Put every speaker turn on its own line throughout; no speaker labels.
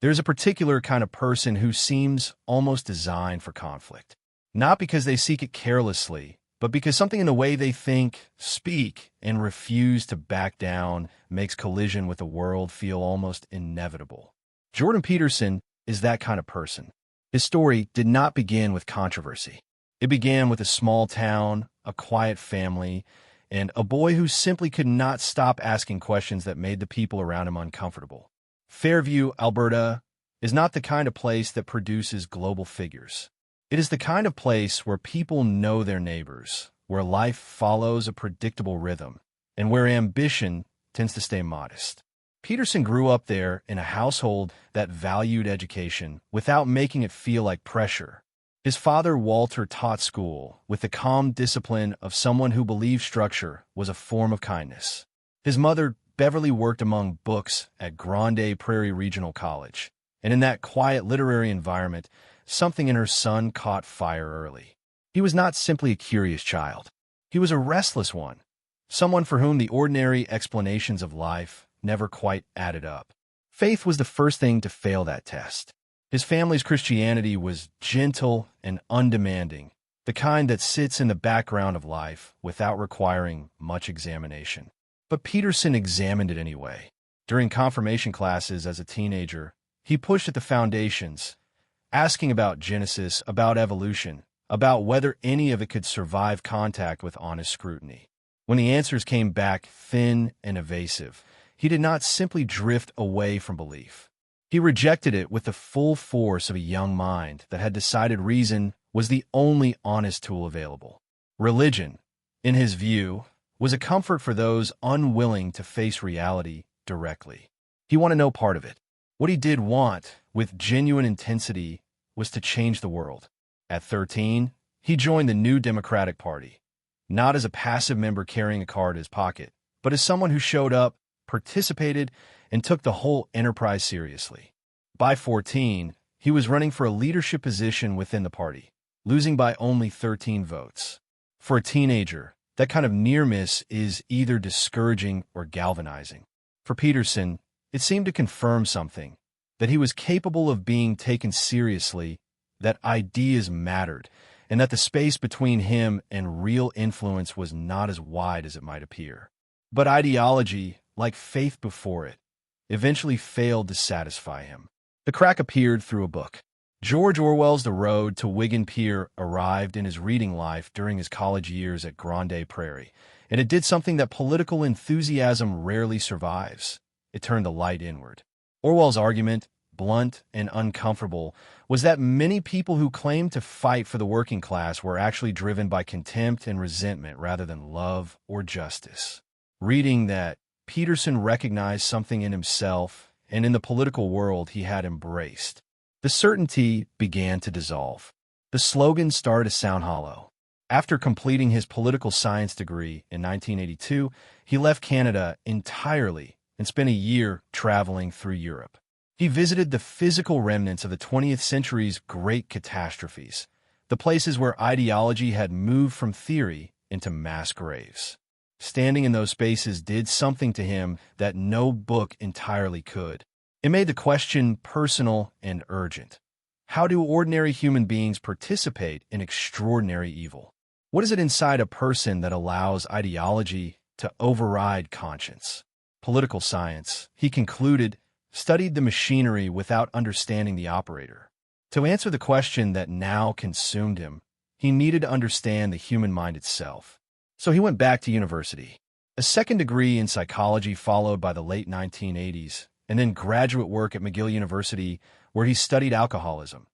There's a particular kind of person who seems almost designed for conflict. Not because they seek it carelessly, but because something in the way they think, speak, and refuse to back down makes collision with the world feel almost inevitable. Jordan Peterson is that kind of person. His story did not begin with controversy. It began with a small town, a quiet family, and a boy who simply could not stop asking questions that made the people around him uncomfortable. Fairview, Alberta, is not the kind of place that produces global figures. It is the kind of place where people know their neighbors, where life follows a predictable rhythm, and where ambition tends to stay modest. Peterson grew up there in a household that valued education without making it feel like pressure. His father, Walter, taught school with the calm discipline of someone who believed structure was a form of kindness. His mother, Beverly, worked among books at Grande Prairie Regional College, and in that quiet literary environment, something in her son caught fire early. He was not simply a curious child. He was a restless one, someone for whom the ordinary explanations of life never quite added up. Faith was the first thing to fail that test. His family's Christianity was gentle and undemanding, the kind that sits in the background of life without requiring much examination. But Peterson examined it anyway. During confirmation classes as a teenager, he pushed at the foundations, asking about Genesis, about evolution, about whether any of it could survive contact with honest scrutiny. When the answers came back thin and evasive, he did not simply drift away from belief. He rejected it with the full force of a young mind that had decided reason was the only honest tool available. Religion, in his view, was a comfort for those unwilling to face reality directly. He wanted no part of it. What he did want, with genuine intensity, was to change the world. At 13, he joined the New Democratic Party, not as a passive member carrying a card in his pocket, but as someone who showed up, participated, and took the whole enterprise seriously. By 14, he was running for a leadership position within the party, losing by only 13 votes. For a teenager, that kind of near miss is either discouraging or galvanizing. For Peterson, it seemed to confirm something, that he was capable of being taken seriously, that ideas mattered, and that the space between him and real influence was not as wide as it might appear. But ideology, like faith before it, eventually failed to satisfy him. The crack appeared through a book. George Orwell's The Road to Wigan Pier arrived in his reading life during his college years at Grande Prairie, and it did something that political enthusiasm rarely survives. It turned the light inward. Orwell's argument, blunt and uncomfortable, was that many people who claimed to fight for the working class were actually driven by contempt and resentment rather than love or justice. Reading that, Peterson recognized something in himself and in the political world he had embraced. The certainty began to dissolve. The slogan started to sound hollow. After completing his political science degree in 1982, he left Canada entirely and spent a year traveling through Europe. He visited the physical remnants of the 20th century's great catastrophes, the places where ideology had moved from theory into mass graves. Standing in those spaces did something to him that no book entirely could. It made the question personal and urgent. How do ordinary human beings participate in extraordinary evil? What is it inside a person that allows ideology to override conscience? Political science, he concluded, studied the machinery without understanding the operator. To answer the question that now consumed him, he needed to understand the human mind itself. So he went back to university. A second degree in psychology followed by the late 1980s, and then graduate work at McGill University, where he studied alcoholism,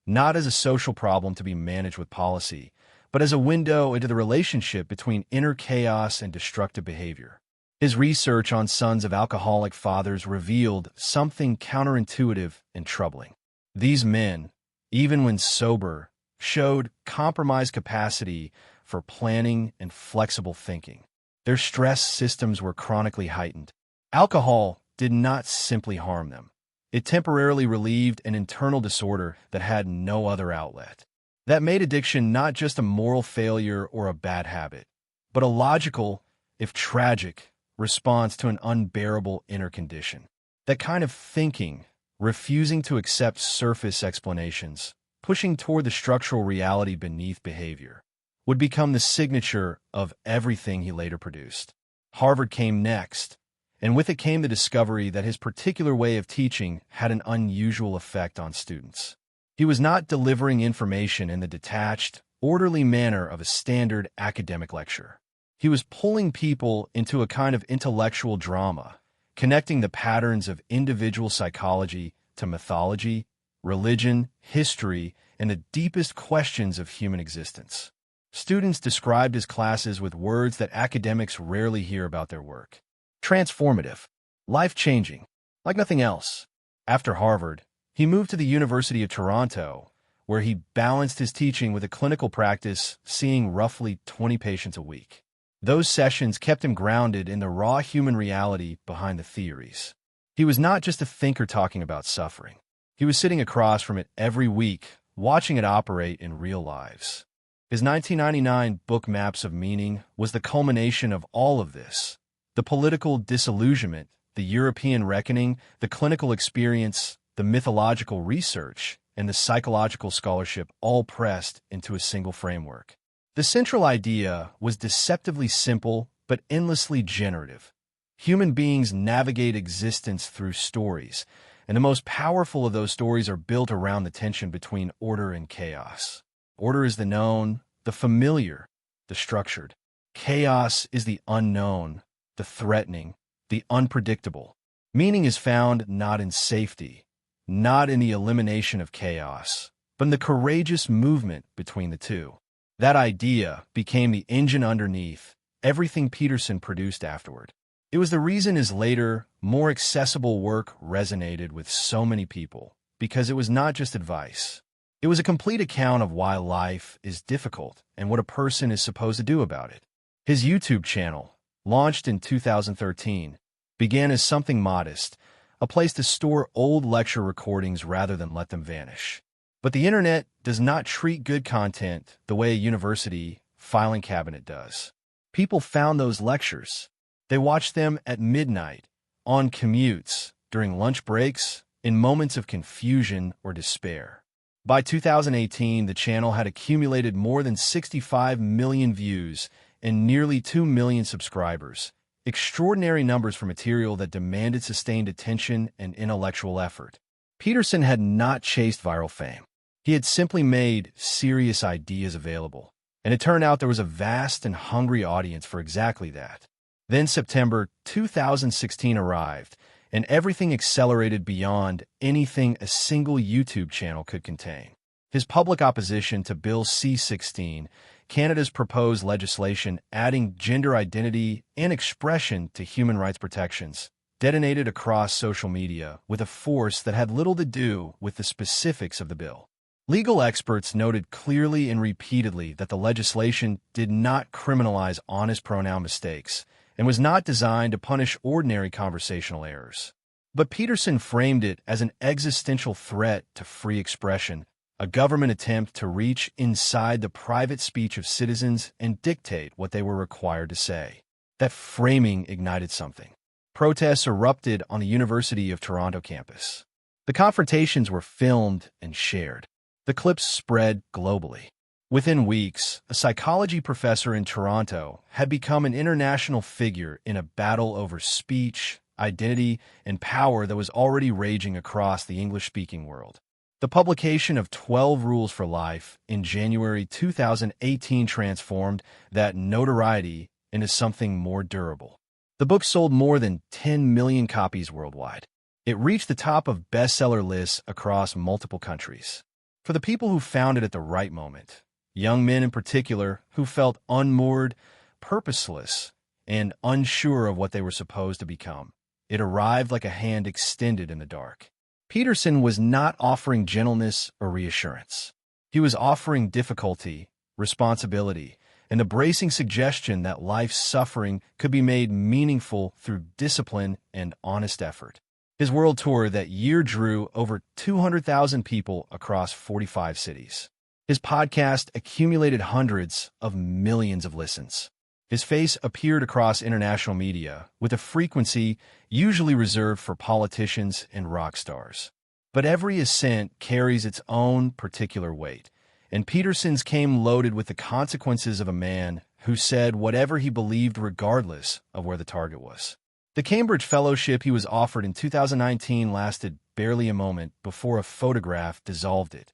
not as a social problem to be managed with policy, but as a window into the relationship between inner chaos and destructive behavior. His research on sons of alcoholic fathers revealed something counterintuitive and troubling. These men, even when sober, showed compromised capacity for planning and flexible thinking. Their stress systems were chronically heightened. Alcohol did not simply harm them. It temporarily relieved an internal disorder that had no other outlet. That made addiction not just a moral failure or a bad habit, but a logical, if tragic, response to an unbearable inner condition. That kind of thinking refusing to accept surface explanations, pushing toward the structural reality beneath behavior, would become the signature of everything he later produced. Harvard came next, and with it came the discovery that his particular way of teaching had an unusual effect on students. He was not delivering information in the detached, orderly manner of a standard academic lecture. He was pulling people into a kind of intellectual drama, connecting the patterns of individual psychology to mythology, religion, history, and the deepest questions of human existence. Students described his classes with words that academics rarely hear about their work. Transformative, life-changing, like nothing else. After Harvard, he moved to the University of Toronto, where he balanced his teaching with a clinical practice, seeing roughly 20 patients a week. Those sessions kept him grounded in the raw human reality behind the theories. He was not just a thinker talking about suffering. He was sitting across from it every week, watching it operate in real lives. His 1999 book Maps of Meaning was the culmination of all of this. The political disillusionment, the European reckoning, the clinical experience, the mythological research, and the psychological scholarship all pressed into a single framework. The central idea was deceptively simple but endlessly generative. Human beings navigate existence through stories, and the most powerful of those stories are built around the tension between order and chaos. Order is the known, the familiar, the structured. Chaos is the unknown, the threatening, the unpredictable. Meaning is found not in safety, not in the elimination of chaos, but in the courageous movement between the two. That idea became the engine underneath everything Peterson produced afterward. It was the reason his later, more accessible work resonated with so many people, because it was not just advice. It was a complete account of why life is difficult and what a person is supposed to do about it. His YouTube channel, launched in 2013, began as something modest, a place to store old lecture recordings rather than let them vanish. But the internet does not treat good content the way a university filing cabinet does. People found those lectures. They watched them at midnight, on commutes, during lunch breaks, in moments of confusion or despair. By 2018, the channel had accumulated more than 65 million views and nearly 2 million subscribers, extraordinary numbers for material that demanded sustained attention and intellectual effort. Peterson had not chased viral fame. He had simply made serious ideas available, and it turned out there was a vast and hungry audience for exactly that. Then September 2016 arrived, and everything accelerated beyond anything a single YouTube channel could contain. His public opposition to Bill C-16, Canada's proposed legislation adding gender identity and expression to human rights protections, detonated across social media with a force that had little to do with the specifics of the bill. Legal experts noted clearly and repeatedly that the legislation did not criminalize honest pronoun mistakes and was not designed to punish ordinary conversational errors. But Peterson framed it as an existential threat to free expression, a government attempt to reach inside the private speech of citizens and dictate what they were required to say. That framing ignited something. Protests erupted on the University of Toronto campus. The confrontations were filmed and shared. The clips spread globally. Within weeks, a psychology professor in Toronto had become an international figure in a battle over speech, identity, and power that was already raging across the English-speaking world. The publication of 12 Rules for Life in January 2018 transformed that notoriety into something more durable. The book sold more than 10 million copies worldwide. It reached the top of bestseller lists across multiple countries. For the people who found it at the right moment, young men in particular who felt unmoored, purposeless, and unsure of what they were supposed to become, it arrived like a hand extended in the dark. Peterson was not offering gentleness or reassurance. He was offering difficulty, responsibility, and the bracing suggestion that life's suffering could be made meaningful through discipline and honest effort. His world tour that year drew over 200,000 people across 45 cities. His podcast accumulated hundreds of millions of listens. His face appeared across international media with a frequency usually reserved for politicians and rock stars. But every assent carries its own particular weight, and Peterson's came loaded with the consequences of a man who said whatever he believed regardless of where the target was. The Cambridge Fellowship he was offered in 2019 lasted barely a moment before a photograph dissolved it.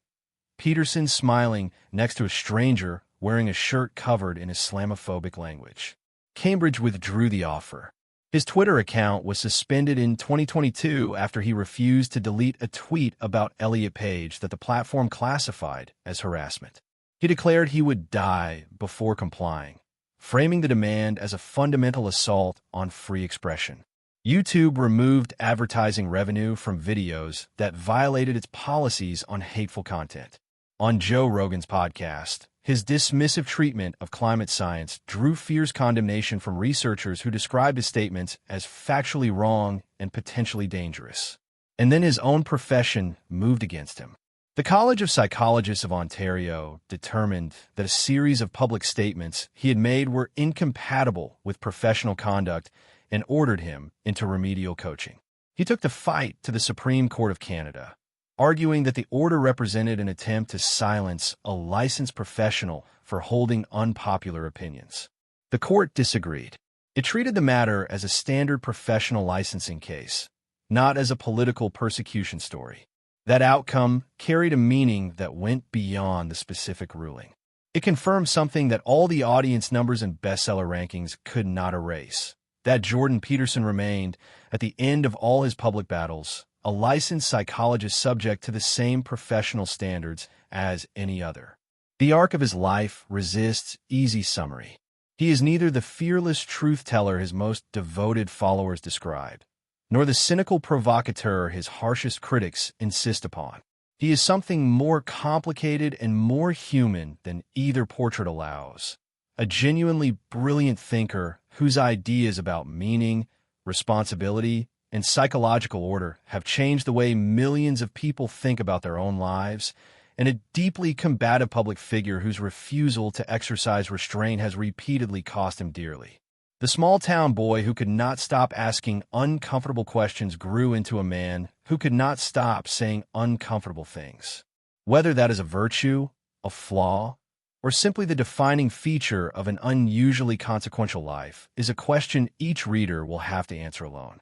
Peterson smiling next to a stranger wearing a shirt covered in Islamophobic language. Cambridge withdrew the offer. His Twitter account was suspended in 2022 after he refused to delete a tweet about Elliot Page that the platform classified as harassment. He declared he would die before complying, framing the demand as a fundamental assault on free expression. YouTube removed advertising revenue from videos that violated its policies on hateful content. On Joe Rogan's podcast, his dismissive treatment of climate science drew fierce condemnation from researchers who described his statements as factually wrong and potentially dangerous. And then his own profession moved against him. The College of Psychologists of Ontario determined that a series of public statements he had made were incompatible with professional conduct and ordered him into remedial coaching. He took the fight to the Supreme Court of Canada, arguing that the order represented an attempt to silence a licensed professional for holding unpopular opinions. The court disagreed. It treated the matter as a standard professional licensing case, not as a political persecution story. That outcome carried a meaning that went beyond the specific ruling. It confirmed something that all the audience numbers and bestseller rankings could not erase: that Jordan Peterson remained, at the end of all his public battles, a licensed psychologist subject to the same professional standards as any other. The arc of his life resists easy summary. He is neither the fearless truth-teller his most devoted followers describe, nor the cynical provocateur his harshest critics insist upon. He is something more complicated and more human than either portrait allows. A genuinely brilliant thinker whose ideas about meaning, responsibility, and psychological order have changed the way millions of people think about their own lives, and a deeply combative public figure whose refusal to exercise restraint has repeatedly cost him dearly. The small-town boy who could not stop asking uncomfortable questions grew into a man who could not stop saying uncomfortable things. Whether that is a virtue, a flaw, or simply the defining feature of an unusually consequential life is a question each reader will have to answer alone.